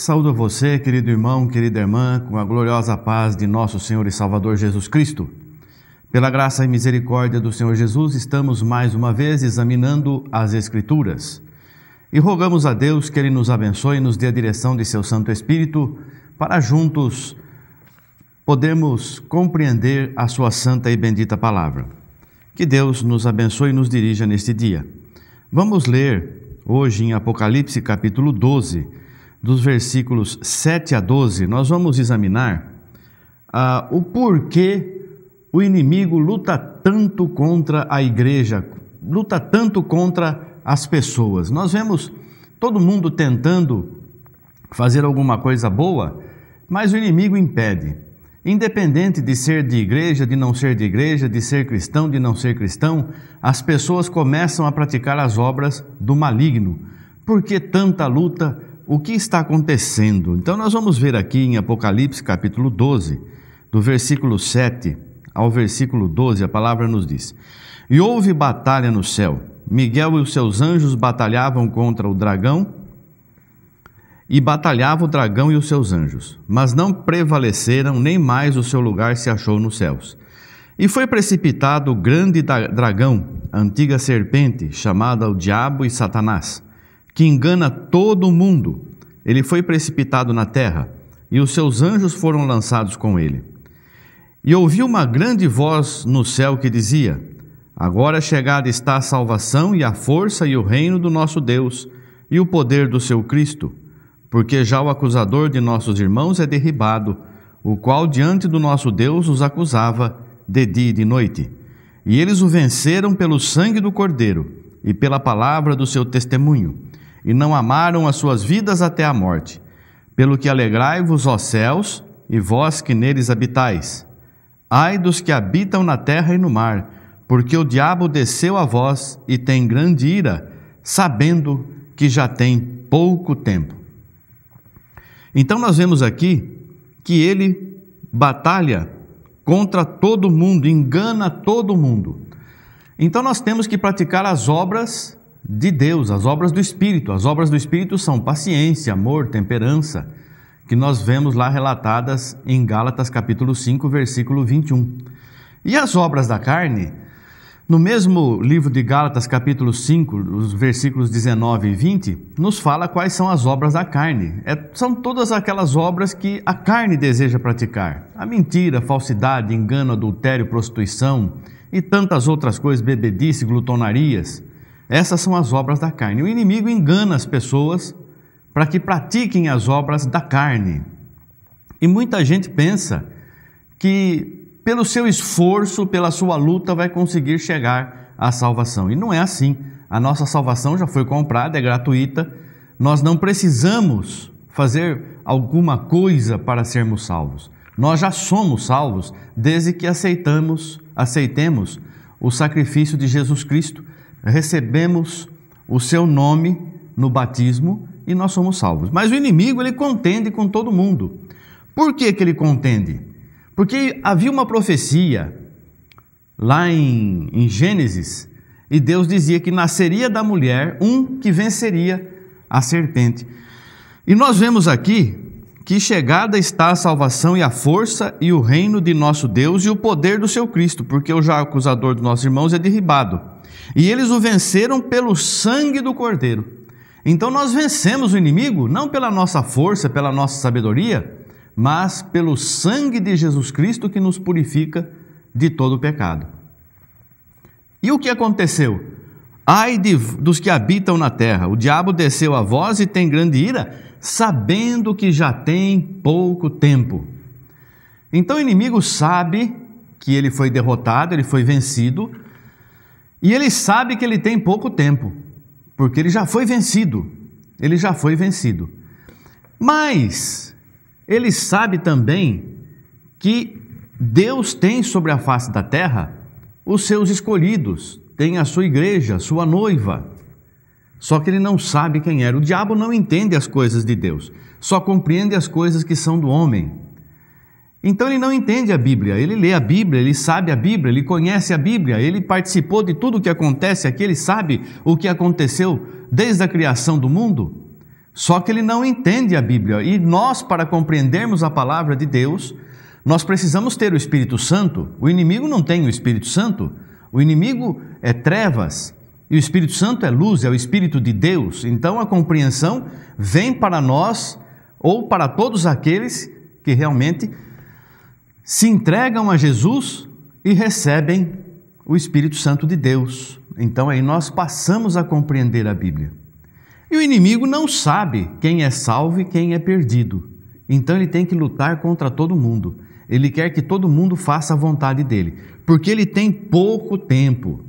Saúdo a você, querido irmão, querida irmã, com a gloriosa paz de nosso Senhor e Salvador Jesus Cristo. Pela graça e misericórdia do Senhor Jesus, estamos mais uma vez examinando as Escrituras. E rogamos a Deus que Ele nos abençoe e nos dê a direção de Seu Santo Espírito para juntos podermos compreender a Sua santa e bendita palavra. Que Deus nos abençoe e nos dirija neste dia. Vamos ler hoje em Apocalipse capítulo 12, dos versículos 7 a 12, nós vamos examinar o porquê o inimigo luta tanto contra a igreja, luta tanto contra as pessoas. Nós vemos todo mundo tentando fazer alguma coisa boa, mas o inimigo impede. Independente de ser de igreja, de não ser de igreja, de ser cristão, de não ser cristão, as pessoas começam a praticar as obras do maligno. Por que tanta luta? O que está acontecendo? Então nós vamos ver aqui em Apocalipse capítulo 12, do versículo 7 ao versículo 12, a palavra nos diz: E houve batalha no céu, Miguel e os seus anjos batalhavam contra o dragão, e batalhava o dragão e os seus anjos, mas não prevaleceram, nem mais o seu lugar se achou nos céus. E foi precipitado o grande dragão, a antiga serpente, chamada o Diabo e Satanás, que engana todo o mundo. Ele foi precipitado na terra, e os seus anjos foram lançados com ele. E ouvi uma grande voz no céu que dizia: Agora chegada está a salvação e a força e o reino do nosso Deus e o poder do seu Cristo, porque já o acusador de nossos irmãos é derribado, o qual diante do nosso Deus os acusava de dia e de noite. E eles o venceram pelo sangue do Cordeiro e pela palavra do seu testemunho, e não amaram as suas vidas até a morte. Pelo que alegrai-vos, ó céus, e vós que neles habitais. Ai dos que habitam na terra e no mar, porque o diabo desceu a vós e tem grande ira, sabendo que já tem pouco tempo. Então nós vemos aqui que ele batalha contra todo mundo, engana todo mundo. Então nós temos que praticar as obras de Deus, as obras do Espírito. As obras do Espírito são paciência, amor, temperança, que nós vemos lá relatadas em Gálatas capítulo 5, versículo 21. E as obras da carne, no mesmo livro de Gálatas capítulo 5, os versículos 19 e 20, nos fala quais são as obras da carne. São todas aquelas obras que a carne deseja praticar. A mentira, a falsidade, engano, adultério, prostituição e tantas outras coisas, bebedice, glutonarias. Essas são as obras da carne. O inimigo engana as pessoas para que pratiquem as obras da carne. E muita gente pensa que pelo seu esforço, pela sua luta, vai conseguir chegar à salvação. E não é assim. A nossa salvação já foi comprada, é gratuita. Nós não precisamos fazer alguma coisa para sermos salvos. Nós já somos salvos desde que aceitemos o sacrifício de Jesus Cristo. Recebemos o seu nome no batismo e nós somos salvos. Mas o inimigo, ele contende com todo mundo. Por que ele contende? Porque havia uma profecia lá em Gênesis, e Deus dizia que nasceria da mulher um que venceria a serpente. E nós vemos aqui que chegada está a salvação e a força e o reino de nosso Deus e o poder do seu Cristo, porque o já acusador dos nossos irmãos é derribado. E eles o venceram pelo sangue do Cordeiro. Então nós vencemos o inimigo não pela nossa força, pela nossa sabedoria, mas pelo sangue de Jesus Cristo que nos purifica de todo o pecado. E o que aconteceu? Ai dos que habitam na terra, o diabo desceu a vós e tem grande ira, sabendo que já tem pouco tempo. Então o inimigo sabe que ele foi derrotado, ele foi vencido, e ele sabe que ele tem pouco tempo, porque ele já foi vencido, Mas ele sabe também que Deus tem sobre a face da terra os seus escolhidos, tem a sua igreja, sua noiva. Só que ele não sabe quem era. O diabo não entende as coisas de Deus, só compreende as coisas que são do homem. Então ele não entende a Bíblia, ele lê a Bíblia, ele sabe a Bíblia, ele conhece a Bíblia, ele participou de tudo o que acontece aqui, ele sabe o que aconteceu desde a criação do mundo. Só que ele não entende a Bíblia. E nós, para compreendermos a palavra de Deus, nós precisamos ter o Espírito Santo. O inimigo não tem o Espírito Santo. O inimigo é trevas e o Espírito Santo é luz, é o Espírito de Deus. Então a compreensão vem para nós ou para todos aqueles que realmente se entregam a Jesus e recebem o Espírito Santo de Deus. Então aí nós passamos a compreender a Bíblia. E o inimigo não sabe quem é salvo e quem é perdido. Então ele tem que lutar contra todo mundo. Ele quer que todo mundo faça a vontade dele, porque ele tem pouco tempo.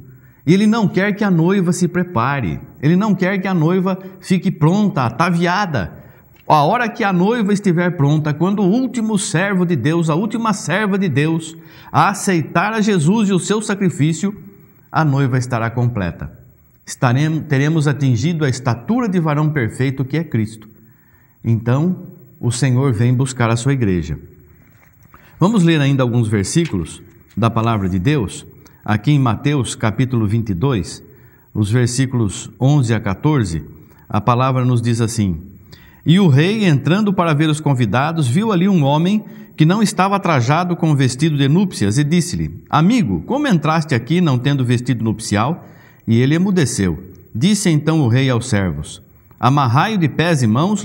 Ele não quer que a noiva se prepare. Ele não quer que a noiva fique pronta, ataviada. A hora que a noiva estiver pronta, quando o último servo de Deus, a última serva de Deus, a aceitar a Jesus e o seu sacrifício, a noiva estará completa. Teremos atingido a estatura de varão perfeito que é Cristo. Então, o Senhor vem buscar a sua igreja. Vamos ler ainda alguns versículos da palavra de Deus, aqui em Mateus capítulo 22, os versículos 11 a 14, a palavra nos diz assim: E o rei, entrando para ver os convidados, viu ali um homem que não estava trajado com vestido de núpcias e disse-lhe: Amigo, como entraste aqui não tendo vestido nupcial? E ele emudeceu. Disse então o rei aos servos: Amarrai-o de pés e mãos,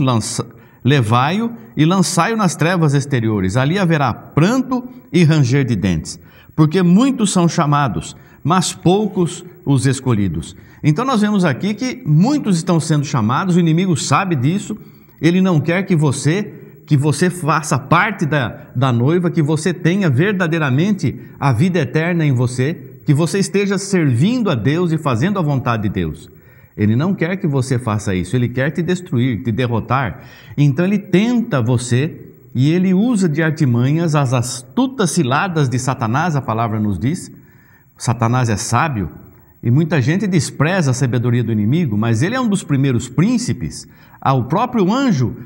levai-o e lançai-o nas trevas exteriores. Ali haverá pranto e ranger de dentes, porque muitos são chamados, mas poucos os escolhidos. Então nós vemos aqui que muitos estão sendo chamados, o inimigo sabe disso, ele não quer que você faça parte da noiva, que você tenha verdadeiramente a vida eterna em você, que você esteja servindo a Deus e fazendo a vontade de Deus. Ele não quer que você faça isso, ele quer te destruir, te derrotar. Então ele tenta você e ele usa de artimanhas as astutas ciladas de Satanás, a palavra nos diz. Satanás é sábio e muita gente despreza a sabedoria do inimigo, mas ele é um dos primeiros príncipes. O próprio anjo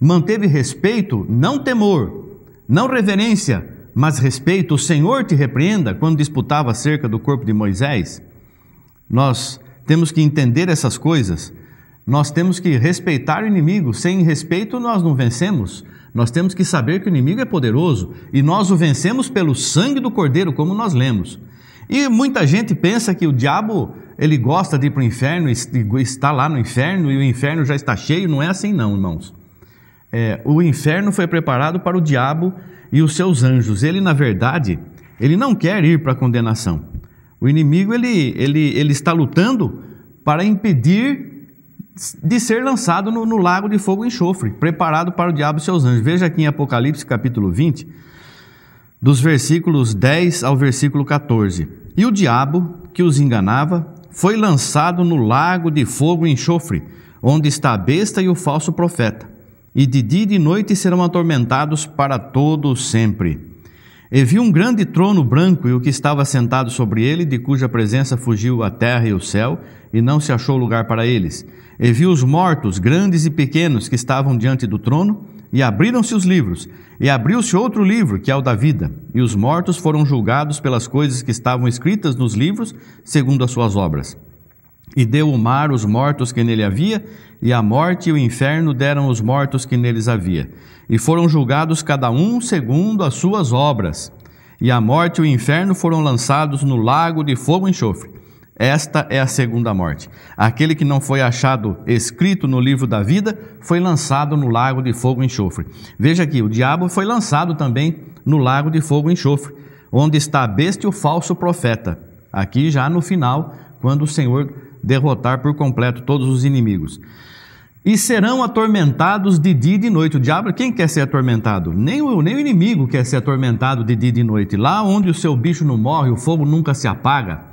manteve respeito, não temor, não reverência, mas respeito. O Senhor te repreenda quando disputava acerca do corpo de Moisés. Nós temos que entender essas coisas, nós temos que respeitar o inimigo. Sem respeito nós não vencemos. Nós temos que saber que o inimigo é poderoso e nós o vencemos pelo sangue do Cordeiro, como nós lemos. E muita gente pensa que o diabo, ele gosta de ir para o inferno, está lá no inferno e o inferno já está cheio. Não é assim não, irmãos. O inferno foi preparado para o diabo e os seus anjos. Ele, na verdade, ele não quer ir para a condenação. O inimigo, ele está lutando para impedir de ser lançado no lago de fogo e enxofre, preparado para o diabo e seus anjos. Veja aqui em Apocalipse capítulo 20, dos versículos 10 ao versículo 14. E o diabo, que os enganava, foi lançado no lago de fogo e enxofre, onde está a besta e o falso profeta. E de dia e de noite serão atormentados para todo sempre. E vi um grande trono branco e o que estava sentado sobre ele, de cuja presença fugiu a terra e o céu, e não se achou lugar para eles. E vi os mortos, grandes e pequenos, que estavam diante do trono, e abriram-se os livros. E abriu-se outro livro, que é o da vida. E os mortos foram julgados pelas coisas que estavam escritas nos livros, segundo as suas obras. E deu o mar os mortos que nele havia, e a morte e o inferno deram os mortos que neles havia. E foram julgados cada um segundo as suas obras. E a morte e o inferno foram lançados no lago de fogo e enxofre. Esta é a segunda morte. Aquele que não foi achado escrito no livro da vida foi lançado no lago de fogo e enxofre. Veja aqui, o diabo foi lançado também no lago de fogo e enxofre, onde está a besta e o falso profeta. Aqui já no final, quando o Senhor derrotar por completo todos os inimigos. E serão atormentados de dia e de noite. O diabo, quem quer ser atormentado? Nem o inimigo quer ser atormentado de dia e de noite. Lá onde o seu bicho não morre, o fogo nunca se apaga.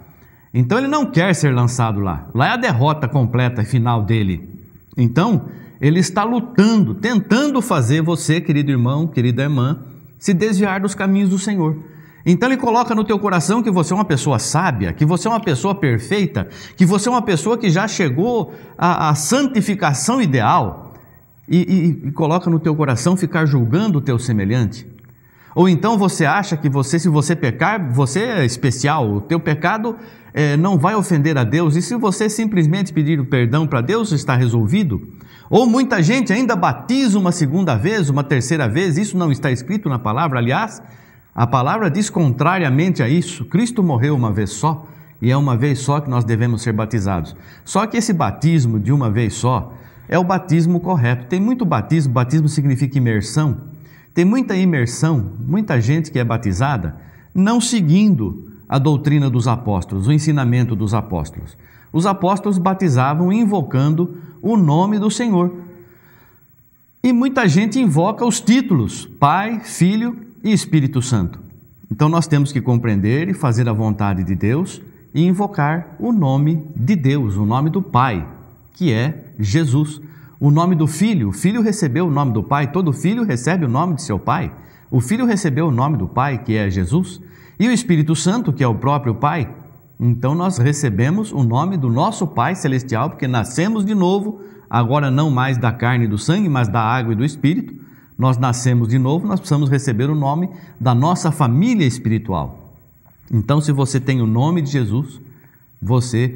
Então ele não quer ser lançado lá. Lá é a derrota completa e final dele. Então ele está lutando, tentando fazer você, querido irmão, querida irmã, se desviar dos caminhos do Senhor. Então ele coloca no teu coração que você é uma pessoa sábia, que você é uma pessoa perfeita, que você é uma pessoa que já chegou à santificação ideal e coloca no teu coração ficar julgando o teu semelhante. Ou então você acha que se você pecar, você é especial, o teu pecado não vai ofender a Deus, e se você simplesmente pedir o perdão para Deus, está resolvido. Ou muita gente ainda batiza uma segunda vez, uma terceira vez, isso não está escrito na palavra. Aliás, a palavra diz contrariamente a isso. Cristo morreu uma vez só, e é uma vez só que nós devemos ser batizados. Só que esse batismo de uma vez só é o batismo correto. Tem muito batismo, batismo significa imersão. Tem muita imersão, muita gente que é batizada não seguindo a doutrina dos apóstolos, o ensinamento dos apóstolos. Os apóstolos batizavam invocando o nome do Senhor. E muita gente invoca os títulos Pai, Filho e Espírito Santo. Então nós temos que compreender e fazer a vontade de Deus e invocar o nome de Deus, o nome do Pai, que é Jesus. O nome do Filho, o Filho recebeu o nome do Pai, todo filho recebe o nome de seu Pai. O Filho recebeu o nome do Pai, que é Jesus, e o Espírito Santo, que é o próprio Pai. Então nós recebemos o nome do nosso Pai Celestial, porque nascemos de novo, agora não mais da carne e do sangue, mas da água e do Espírito. Nós nascemos de novo, nós precisamos receber o nome da nossa família espiritual. Então, se você tem o nome de Jesus, você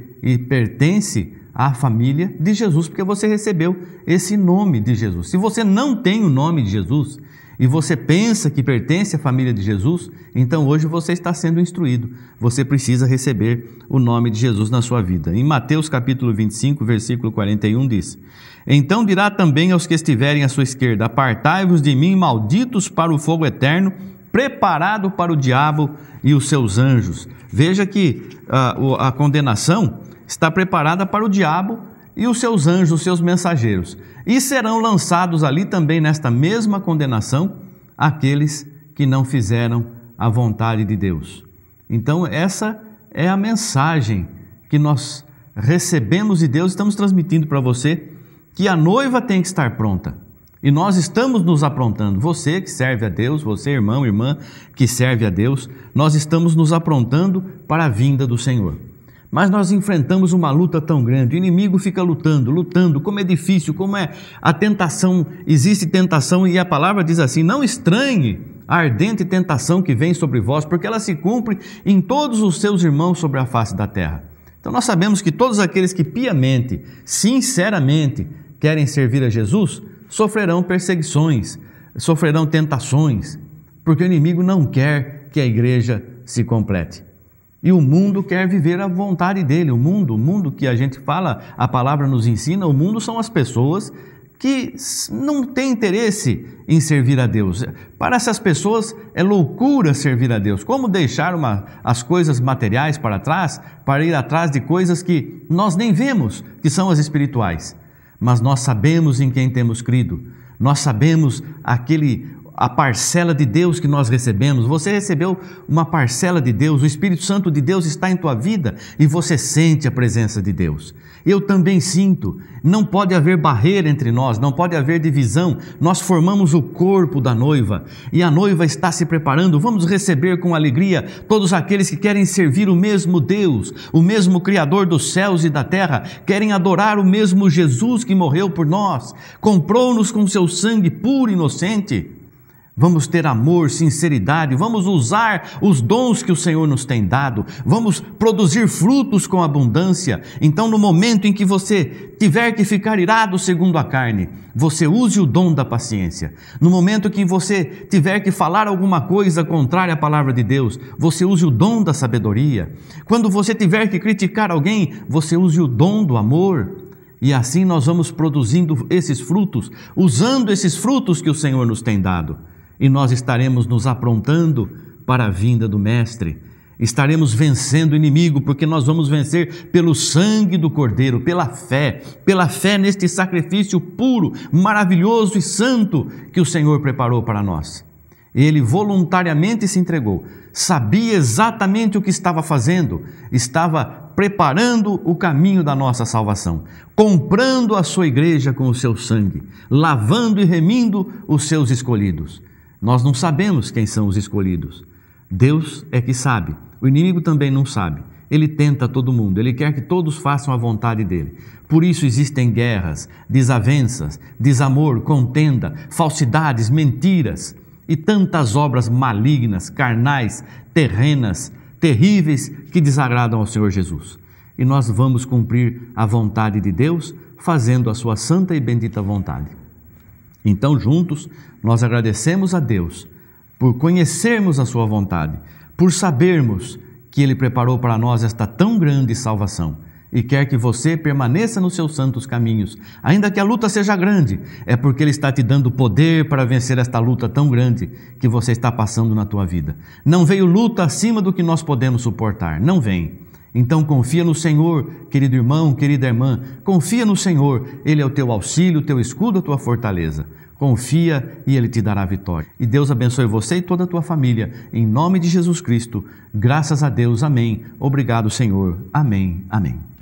pertence à família de Jesus, porque você recebeu esse nome de Jesus. Se você não tem o nome de Jesus e você pensa que pertence à família de Jesus, então hoje você está sendo instruído. Você precisa receber o nome de Jesus na sua vida. Em Mateus capítulo 25, versículo 41 diz: Então dirá também aos que estiverem à sua esquerda: Apartai-vos de mim, malditos, para o fogo eterno, preparado para o diabo e os seus anjos. Veja que a condenação está preparada para o diabo e os seus anjos, os seus mensageiros. E serão lançados ali também nesta mesma condenação aqueles que não fizeram a vontade de Deus. Então essa é a mensagem que nós recebemos de Deus, estamos transmitindo para você que a noiva tem que estar pronta. E nós estamos nos aprontando. Você que serve a Deus, você irmão, irmã que serve a Deus, nós estamos nos aprontando para a vinda do Senhor. Mas nós enfrentamos uma luta tão grande, o inimigo fica lutando, como é difícil, como é a tentação, existe tentação e a palavra diz assim: não estranhe a ardente tentação que vem sobre vós, porque ela se cumpre em todos os seus irmãos sobre a face da terra. Então nós sabemos que todos aqueles que piamente, sinceramente querem servir a Jesus, sofrerão perseguições, sofrerão tentações, porque o inimigo não quer que a igreja se complete. E o mundo quer viver a vontade dele. O mundo que a gente fala, a palavra nos ensina, o mundo são as pessoas que não têm interesse em servir a Deus. Para essas pessoas é loucura servir a Deus. Como deixar as coisas materiais para trás, para ir atrás de coisas que nós nem vemos, que são as espirituais. Mas nós sabemos em quem temos crido. Nós sabemos a parcela de Deus que nós recebemos. Você recebeu uma parcela de Deus, o Espírito Santo de Deus está em tua vida e você sente a presença de Deus. Eu também sinto. Não pode haver barreira entre nós, não pode haver divisão. Nós formamos o corpo da noiva e a noiva está se preparando. Vamos receber com alegria todos aqueles que querem servir o mesmo Deus, o mesmo Criador dos céus e da terra, querem adorar o mesmo Jesus que morreu por nós, comprou-nos com seu sangue puro e inocente. Vamos ter amor, sinceridade, vamos usar os dons que o Senhor nos tem dado, vamos produzir frutos com abundância. Então, no momento em que você tiver que ficar irado segundo a carne, você use o dom da paciência. No momento que você tiver que falar alguma coisa contrária à palavra de Deus, você use o dom da sabedoria. Quando você tiver que criticar alguém, você use o dom do amor. E assim nós vamos produzindo esses frutos, usando esses frutos que o Senhor nos tem dado. E nós estaremos nos aprontando para a vinda do Mestre. Estaremos vencendo o inimigo, porque nós vamos vencer pelo sangue do Cordeiro, pela fé neste sacrifício puro, maravilhoso e santo que o Senhor preparou para nós. Ele voluntariamente se entregou, sabia exatamente o que estava fazendo, estava preparando o caminho da nossa salvação, comprando a sua igreja com o seu sangue, lavando e remindo os seus escolhidos. Nós não sabemos quem são os escolhidos. Deus é que sabe. O inimigo também não sabe. Ele tenta todo mundo. Ele quer que todos façam a vontade dele. Por isso existem guerras, desavenças, desamor, contenda, falsidades, mentiras. e tantas obras malignas, carnais, terrenas, terríveis que desagradam ao Senhor Jesus. E nós vamos cumprir a vontade de Deus, fazendo a sua santa e bendita vontade. Então, juntos, nós agradecemos a Deus por conhecermos a sua vontade, por sabermos que Ele preparou para nós esta tão grande salvação e quer que você permaneça nos seus santos caminhos. Ainda que a luta seja grande, é porque Ele está te dando poder para vencer esta luta tão grande que você está passando na tua vida. Não veio luta acima do que nós podemos suportar, não vem. Então confia no Senhor, querido irmão, querida irmã, confia no Senhor, Ele é o teu auxílio, o teu escudo, a tua fortaleza. Confia e Ele te dará a vitória. E Deus abençoe você e toda a tua família, em nome de Jesus Cristo. Graças a Deus, amém. Obrigado, Senhor. Amém, amém.